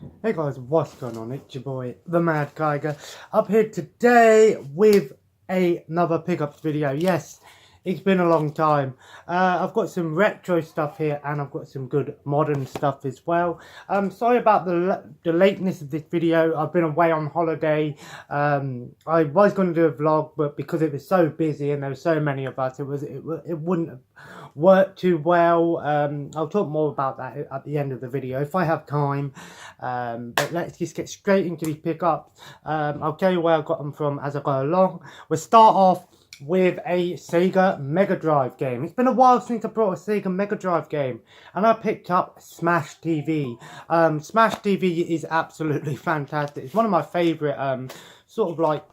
Hey guys, what's going on? It's your boy, the Mad Geiger, up here today with another pickups video. Yes, it's been a long time. I've got some retro stuff here and I've got some good modern stuff as well. Sorry about the lateness of this video. I've been away on holiday. I was going to do a vlog, but because it was so busy and there were so many of us, it wouldn't have worked too well. I'll talk more about that at the end of the video if I have time. But let's just get straight into these pickups. I'll tell you where I got them from as I go along. We'll start off with a Sega Mega Drive game. It's been a while since I brought a Sega Mega Drive game, and I picked up Smash TV. Smash TV is absolutely fantastic. It's one of my favourite sort of like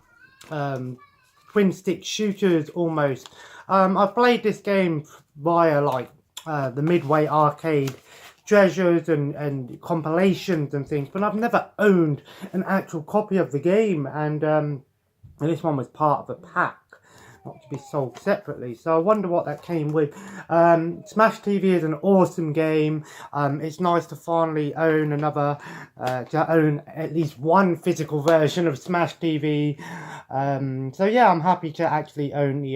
twin stick shooters almost. I've played this game via like the Midway arcade treasures and compilations and things, but I've never owned an actual copy of the game, and this one was part of a pack, not to be sold separately, so I wonder what that came with. Smash TV is an awesome game. It's nice to finally own to own at least one physical version of Smash TV. So yeah, I'm happy to actually own the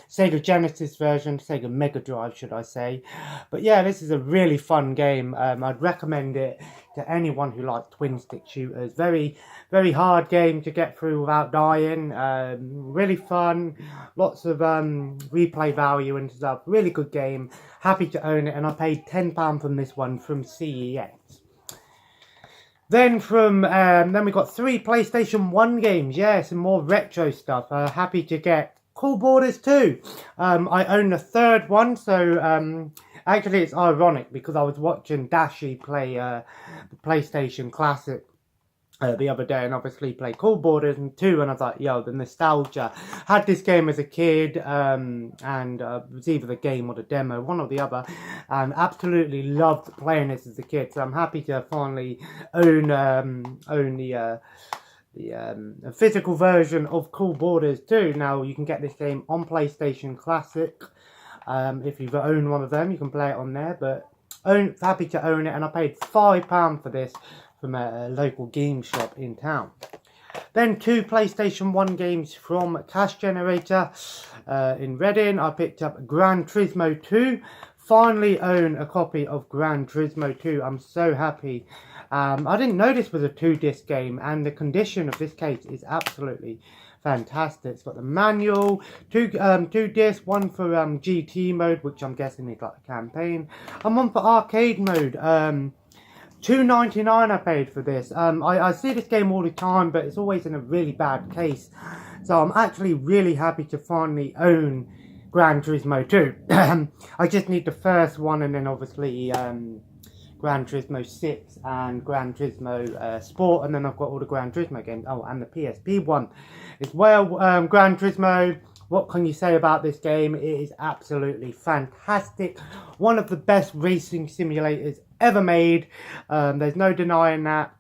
Sega Genesis version, Sega Mega Drive should I say. But yeah, this is a really fun game. I'd recommend it to anyone who likes twin stick shooters. Very, very hard game to get through without dying. Really fun, lots of replay value and stuff. Really good game. Happy to own it, and I paid £10 from this one from CEX. Then we got 3 PlayStation 1 games. Yeah, some more retro stuff. Happy to get Cool Borders 2. I own the third one, so actually it's ironic because I was watching Dashi play the PlayStation Classic the other day, and obviously play Cool Borders and 2, and I was like, yo, the nostalgia. Had this game as a kid, and it was either the game or the demo, one or the other, and absolutely loved playing this as a kid. So I'm happy to finally own the physical version of Cool Borders 2. Now you can get this game on PlayStation Classic. If you've owned one of them, you can play it on there, but happy to own it, and I paid £5 for this from a local game shop in town. Then 2 PlayStation 1 games from Cash Generator in Reading. I picked up Gran Turismo 2. Finally own a copy of Gran Turismo 2. I'm so happy. I didn't know this was a 2-disc game, and the condition of this case is absolutely fantastic. It's got the manual, two discs, one for GT mode, which I'm guessing is like a campaign, and one for arcade mode. $2.99 I paid for this. I see this game all the time, but it's always in a really bad case. So I'm actually really happy to finally own Gran Turismo 2. I just need the first one, and then obviously Gran Turismo 6 and Gran Turismo Sport, and then I've got all the Gran Turismo games. Oh, and the PSP one as well. Gran Turismo, what can you say about this game? It is absolutely fantastic. One of the best racing simulators ever made. There's no denying that.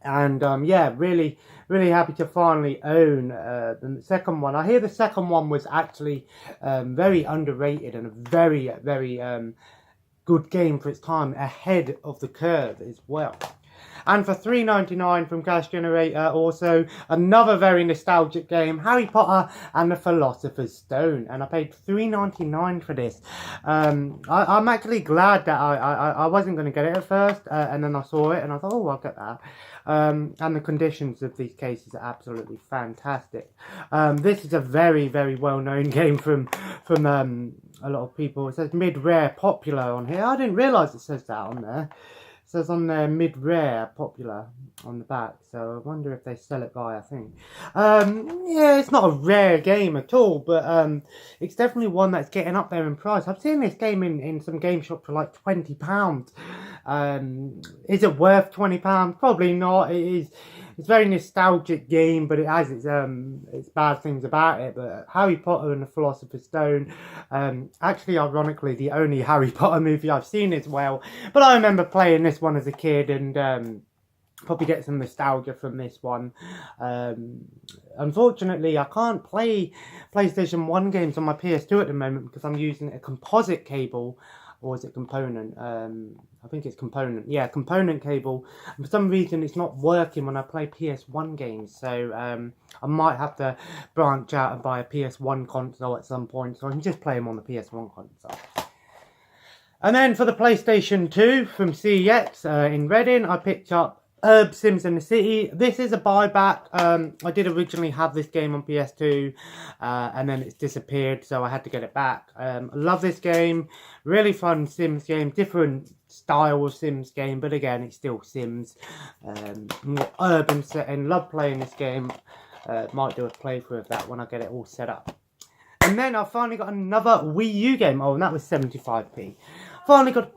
And yeah, really happy to finally own the second one. I hear the second one was actually very underrated and a very good game for its time, ahead of the curve as well. And for $3.99 from Cash Generator, also another very nostalgic game, Harry Potter and the Philosopher's Stone, and I paid $3.99 for this. I'm actually glad that I wasn't going to get it at first, and then I saw it and I thought, oh, I'll get that. And the conditions of these cases are absolutely fantastic. This is a very well-known game from a lot of people. It says mid-rare popular on here. I didn't realise it says that on there. It says on there mid-rare popular on the back, so I wonder if they sell it by a thing. Yeah, it's not a rare game at all, but it's definitely one that's getting up there in price. I've seen this game in some game shop for like £20. Is it worth £20? Probably not. It's a very nostalgic game, but it has its bad things about it. But Harry Potter and the Philosopher's Stone, actually ironically the only Harry Potter movie I've seen as well. But I remember playing this one as a kid, and probably get some nostalgia from this one. Unfortunately, I can't play PlayStation 1 games on my PS2 at the moment because I'm using a composite cable or is it component? I think it's component. Yeah, component cable. And for some reason, it's not working when I play PS1 games. So I might have to branch out and buy a PS1 console at some point, so I can just play them on the PS1 console. And then for the PlayStation 2 from CEX in Reading, I picked up Sims in the City. This is a buyback. I did originally have this game on PS2 and then it's disappeared, so I had to get it back. I love this game. Really fun Sims game. Different style of Sims game, but again, it's still Sims. More urban setting. Love playing this game. Might do a playthrough of that when I get it all set up. And then I finally got another Wii U game. Oh, and that was 75p. Finally got...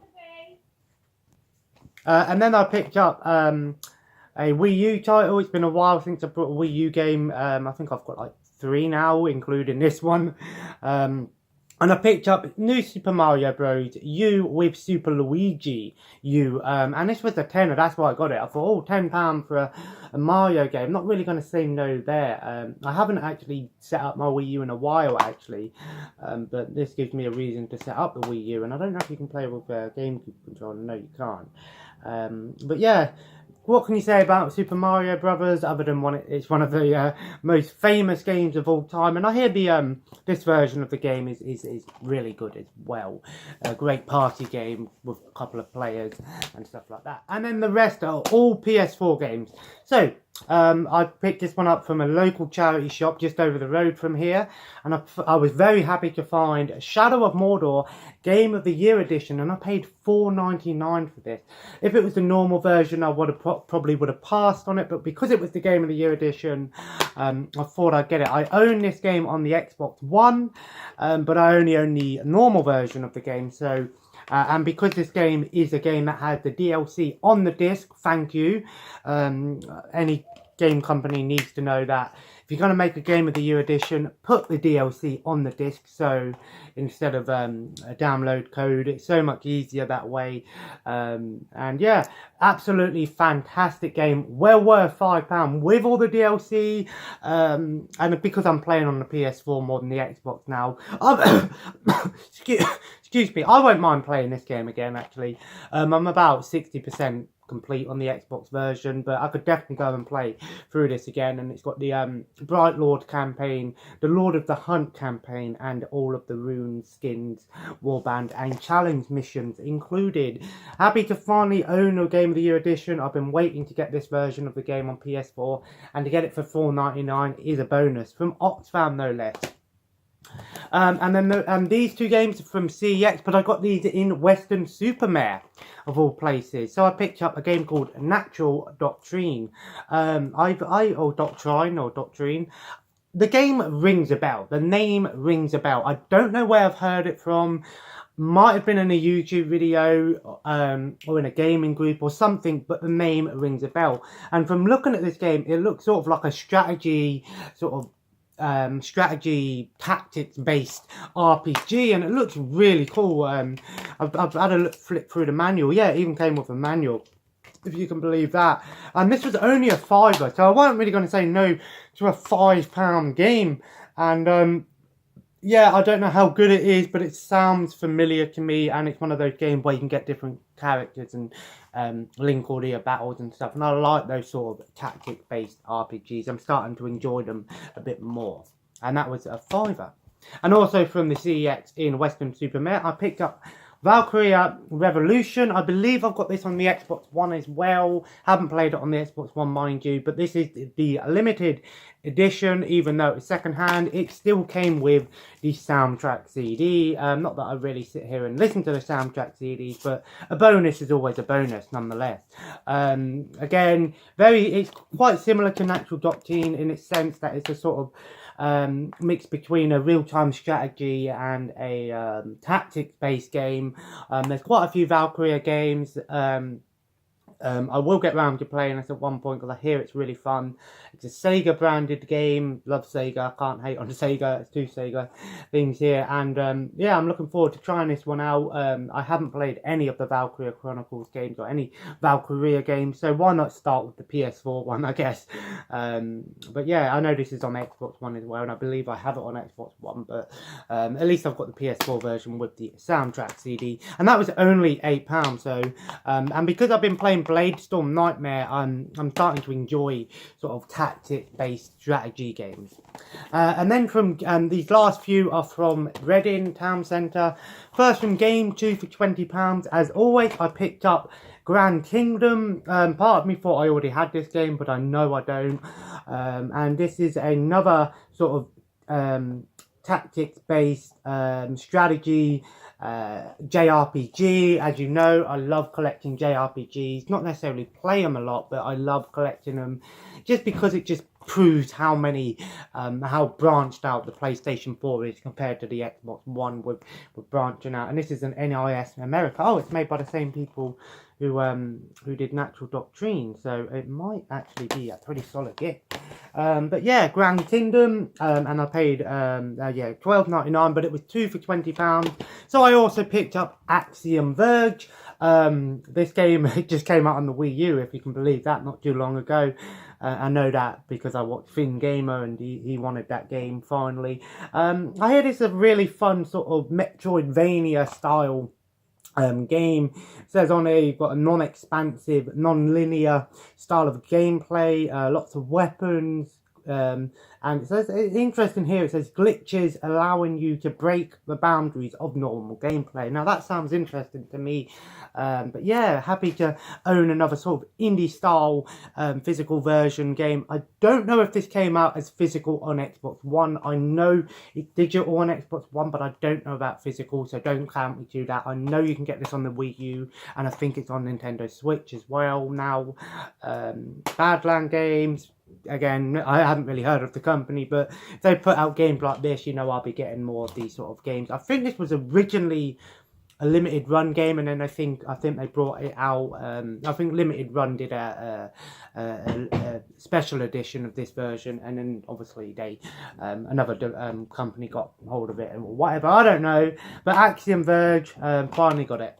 and then I picked up a Wii U title. It's been a while since I brought a Wii U game. I think I've got like 3 now, including this one. And I picked up New Super Mario Bros. U with Super Luigi U. And this was a tenner, that's why I got it. I thought, oh, £10 for a Mario game. Not really going to say no there. I haven't actually set up my Wii U in a while, actually. But this gives me a reason to set up the Wii U. And I don't know if you can play with a GameCube controller. No, you can't. But yeah. What can you say about Super Mario Brothers other than it's one of the most famous games of all time? And I hear the this version of the game is really good as well. A great party game with a couple of players and stuff like that. And then the rest are all PS4 games. So I picked this one up from a local charity shop just over the road from here, and I was very happy to find Shadow of Mordor Game of the Year edition, and I paid $4.99 for this. If it was the normal version, I would have probably would have passed on it, but because it was the Game of the Year edition, I thought I'd get it. I own this game on the Xbox One, but I only own the normal version of the game, so... and because this game is a game that has the DLC on the disc, thank you. Any game company needs to know that if you're going to make a Game of the Year edition, put the DLC on the disc. So instead of a download code, it's so much easier that way. And yeah, absolutely fantastic game. Well worth £5 with all the DLC. And because I'm playing on the PS4 more than the Xbox now, excuse me, I won't mind playing this game again, actually. I'm about 60% complete on the Xbox version, but I could definitely go and play through this again. And it's got the Bright Lord campaign, the Lord of the Hunt campaign, and all of the rune skins, warband, and challenge missions included. Happy to finally own a Game of the Year edition. I've been waiting to get this version of the game on PS4, and to get it for $4.99 is a bonus from Oxfam, no less. And then these two games are from CEX, but I got these in Western Supermare, of all places. So I picked up a game called Natural Doctrine. Doctrine. The game rings a bell. The name rings a bell. I don't know where I've heard it from. Might have been in a YouTube video or in a gaming group or something, but the name rings a bell. And from looking at this game, it looks sort of like a strategy strategy tactics based RPG, and it looks really cool. I've had a flip through the manual. Yeah, it even came with a manual, if you can believe that. And this was only a £5, so I wasn't really going to say no to a £5 game. And yeah, I don't know how good it is, but it sounds familiar to me, and it's one of those games where you can get different characters and link all your battles and stuff, and I like those sort of tactic-based RPGs. I'm starting to enjoy them a bit more, and that was a £5. And also from the CEX in Western Supermare, I picked up Valkyria Revolution. I believe I've got this on the Xbox One as well. Haven't played it on the Xbox One, mind you, but this is the limited edition. Even though it's secondhand, it still came with the soundtrack CD. Not that I really sit here and listen to the soundtrack CDs, but a bonus is always a bonus nonetheless. Again, it's quite similar to Natural Doctrine in its sense that it's a sort of mix between a real-time strategy and a tactics-based game. There's quite a few Valkyria games I will get round to playing this at one point because I hear it's really fun. It's a Sega branded game. Love Sega. I can't hate on Sega. It's two Sega things here. And yeah, I'm looking forward to trying this one out. I haven't played any of the Valkyria Chronicles games or any Valkyria games. So why not start with the PS4 one, I guess. But yeah, I know this is on Xbox One as well. And I believe I have it on Xbox One. But at least I've got the PS4 version with the soundtrack CD. And that was only £8. So, and because I've been playing Bladestorm Nightmare, I'm starting to enjoy sort of tactic-based strategy games. And then from these last few are from Reading Town Centre. First from Game 2 for £20. As always, I picked up Grand Kingdom. Part of me thought I already had this game, but I know I don't. And this is another sort of tactics-based strategy JRPG. As you know, I love collecting JRPGs. Not necessarily play them a lot, but I love collecting them just because it just proves how many how branched out the PlayStation 4 is compared to the Xbox One with branching out. And this is an NIS in America. Oh, it's made by the same people who did Natural Doctrine, so it might actually be a pretty solid gift. But yeah, Grand Kingdom, and I paid yeah, £12.99, but it was 2 for £20. So I also picked up Axiom Verge. This game, it just came out on the Wii U, if you can believe that, not too long ago. I know that because I watched Finn Gamer and he wanted that game finally. I hear this is a really fun sort of Metroidvania style game. It says on here you've got a non-expansive, non-linear style of gameplay, lots of weapons, and it says, it's interesting here, it says glitches allowing you to break the boundaries of normal gameplay. Now that sounds interesting to me, but yeah, happy to own another sort of indie style physical version game. I don't know if this came out as physical on Xbox One. I know it's digital on Xbox One, but I don't know about physical, so don't count me to that. I know you can get this on the Wii U, and I think it's on Nintendo Switch as well now. Badland Games, again, I haven't really heard of the company, but if they put out games like this, you know I'll be getting more of these sort of games. I think this was originally a limited run game, and then I think they brought it out. I think Limited Run did a special edition of this version, and then obviously they another company got hold of it and whatever. I don't know, but Axiom Verge finally got it.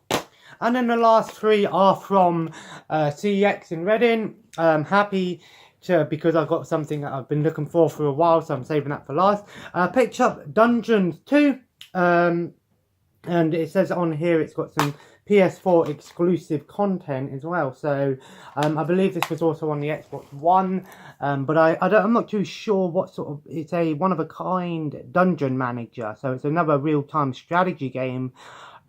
And then the last three are from CEX in Reading. Happy because I've got something that I've been looking for a while, so I'm saving that for last. Picked up Dungeons 2, and it says on here it's got some PS4 exclusive content as well. So I believe this was also on the Xbox One, but I'm not too sure what sort of. It's a one-of-a-kind dungeon manager, so it's another real-time strategy game.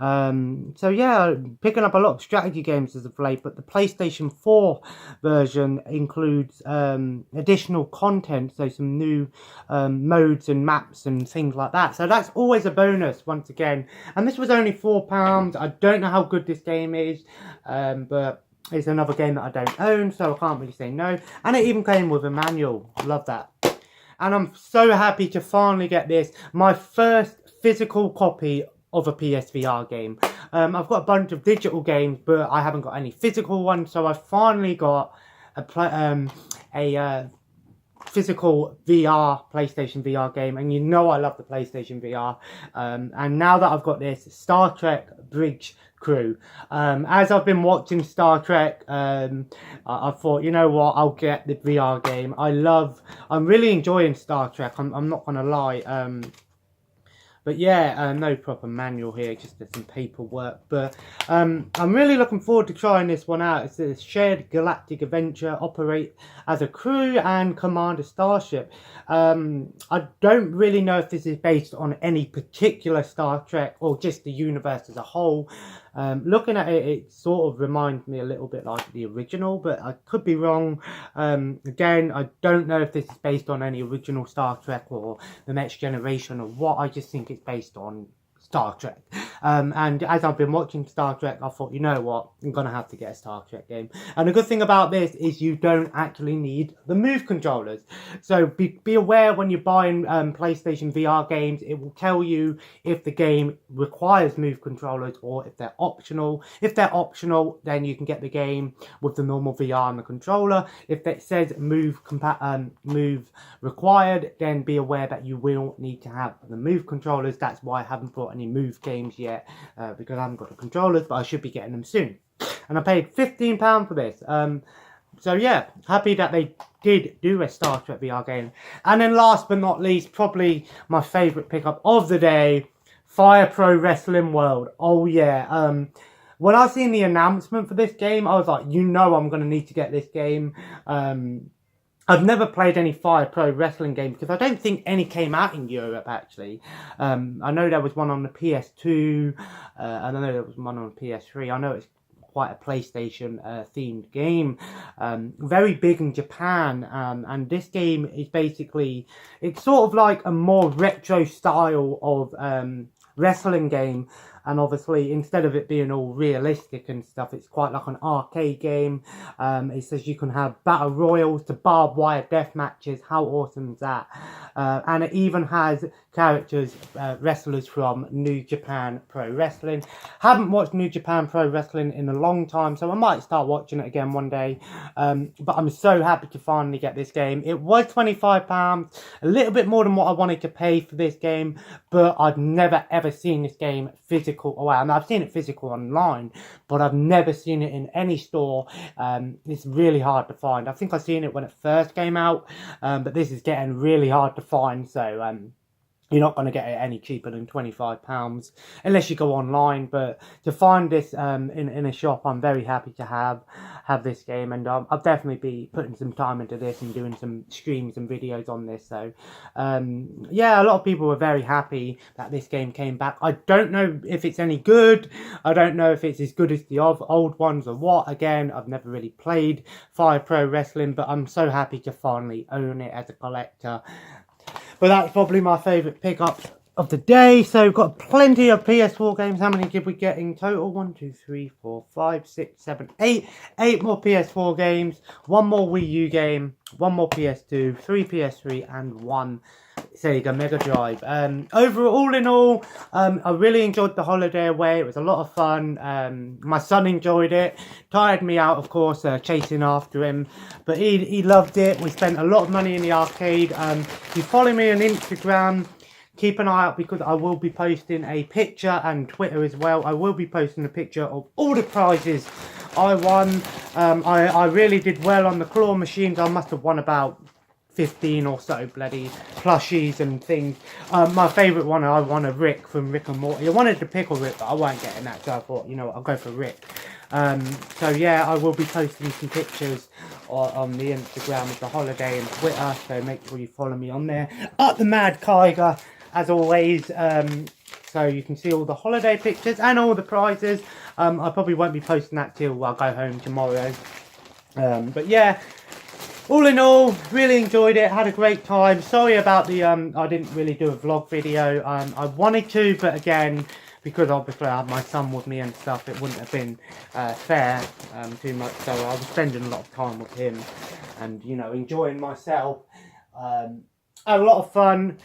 So yeah, picking up a lot of strategy games as of late, but the PlayStation 4 version includes additional content, so some new modes and maps and things like that. So that's always a bonus once again. And this was only £4. I don't know how good this game is, but it's another game that I don't own, so I can't really say no. And it even came with a manual. Love that. And I'm so happy to finally get this, my first physical copy of a PSVR game. I've got a bunch of digital games, but I haven't got any physical ones, so I finally got a physical PlayStation VR game, and you know I love the PlayStation VR. And now that I've got this, Star Trek Bridge Crew. As I've been watching Star Trek, I thought, you know what, I'll get the VR game. I'm really enjoying Star Trek, I'm not gonna lie. But yeah, no proper manual here, just some paperwork. But I'm really looking forward to trying this one out. It's a shared galactic adventure, operate as a crew and command a starship. I don't really know if this is based on any particular Star Trek or just the universe as a whole. Looking at it, it sort of reminds me a little bit like the original, but I could be wrong. Again, I don't know if this is based on any original Star Trek or The Next Generation or what. I just think it's based on Star Trek. And as I've been watching Star Trek, I thought, you know what, I'm going to have to get a Star Trek game. And the good thing about this is you don't actually need the Move controllers. So be aware when you're buying PlayStation VR games, it will tell you if the game requires Move controllers or if they're optional. If they're optional, then you can get the game with the normal VR and the controller. If it says Move required, then be aware that you will need to have the Move controllers. That's why I haven't bought any Move games yet, because I haven't got the controllers, but I should be getting them soon. And I paid £15 for this. So yeah, happy that they did do a Star Trek VR game. And then last but not least, probably my favourite pickup of the day, Fire Pro Wrestling World. Oh yeah. When I seen the announcement for this game, I was like, you know I'm going to need to get this game. I've never played any Fire Pro Wrestling games because I don't think any came out in Europe, actually. I know there was one on the PS2. I know there was one on the PS3. I know it's quite a PlayStation themed game. Very big in Japan. And this game is basically, it's sort of like a more retro style of wrestling game. And obviously, instead of it being all realistic and stuff, it's quite like an arcade game. It says you can have battle royals to barbed wire death matches. How awesome is that? And it even has characters, wrestlers from New Japan Pro Wrestling. Haven't watched New Japan Pro Wrestling in a long time, so I might start watching it again one day. But I'm so happy to finally get this game. It was £25, a little bit more than what I wanted to pay for this game, but I've never ever seen this game physical. Well, I mean, I've seen it physical online, but I've never seen it in any store. It's really hard to find. I think I seen it when it first came out, but this is getting really hard to find, so you're not going to get it any cheaper than £25 unless you go online. But to find this in a shop, I'm very happy to have this game, and I'll definitely be putting some time into this and doing some streams and videos on this. So yeah, a lot of people were very happy that this game came back. I don't know if it's any good. I don't know if it's as good as the old ones or what. Again, I've never really played Fire Pro Wrestling, but I'm so happy to finally own it as a collector. But that's probably my favourite pickup of the day. So we've got plenty of PS4 games. How many did we get in total? 1, 2, 3, 4, 5, 6, 7, 8. 8 more PS4 games. 1 more Wii U game. 1 more PS2. 3 PS3 and 1 Sega Mega Drive. Overall, in all, I really enjoyed the holiday away. It was a lot of fun. My son enjoyed it. Tired me out, of course, chasing after him. But he loved it. We spent a lot of money in the arcade. If you follow me on Instagram, keep an eye out because I will be posting a picture, and Twitter as well. I will be posting a picture of all the prizes I won. I really did well on the claw machines. I must have won about 15 or so bloody plushies and things. My favourite one, I won a Rick from Rick and Morty. I wanted to pickle Rick, but I weren't getting that, so I thought, you know what, I'll go for Rick. So yeah, I will be posting some pictures on the Instagram of the holiday and Twitter, so make sure you follow me on there. Up the Mad Kiger, as always, so you can see all the holiday pictures and all the prizes. I probably won't be posting that till I go home tomorrow. But yeah, all in all, really enjoyed it, had a great time. Sorry about the, I didn't really do a vlog video. I wanted to, but again, because obviously I had my son with me and stuff, it wouldn't have been fair too much. So I was spending a lot of time with him and, you know, enjoying myself. Had a lot of fun.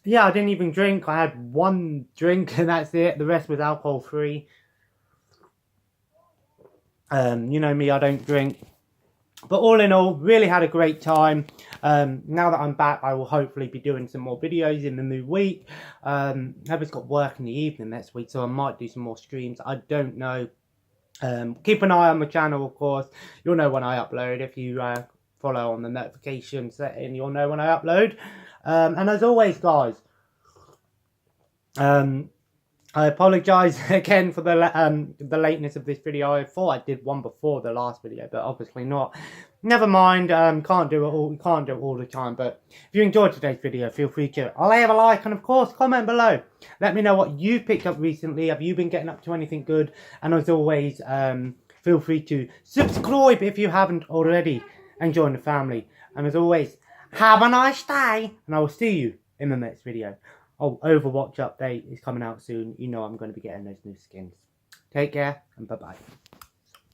Yeah, I didn't even drink. I had 1 drink and that's it. The rest was alcohol free. You know me, I don't drink. But all in all, really had a great time. Now that I'm back, I will hopefully be doing some more videos in the new week. Heather's got work in the evening next week, so I might do some more streams. I don't know. Keep an eye on my channel, of course. You'll know when I upload. If you follow on the notification setting, you'll know when I upload. And as always, guys, I apologise again for the lateness of this video. I thought I did one before the last video, but obviously not. Never mind. Can't do it all. We can't do it all the time. But if you enjoyed today's video, feel free to leave a like and of course comment below. Let me know what you picked up recently. Have you been getting up to anything good? And as always, feel free to subscribe if you haven't already and join the family. And as always, have a nice day, and I will see you in the next video. Oh, Overwatch update is coming out soon. You know I'm going to be getting those new skins. Take care and bye-bye.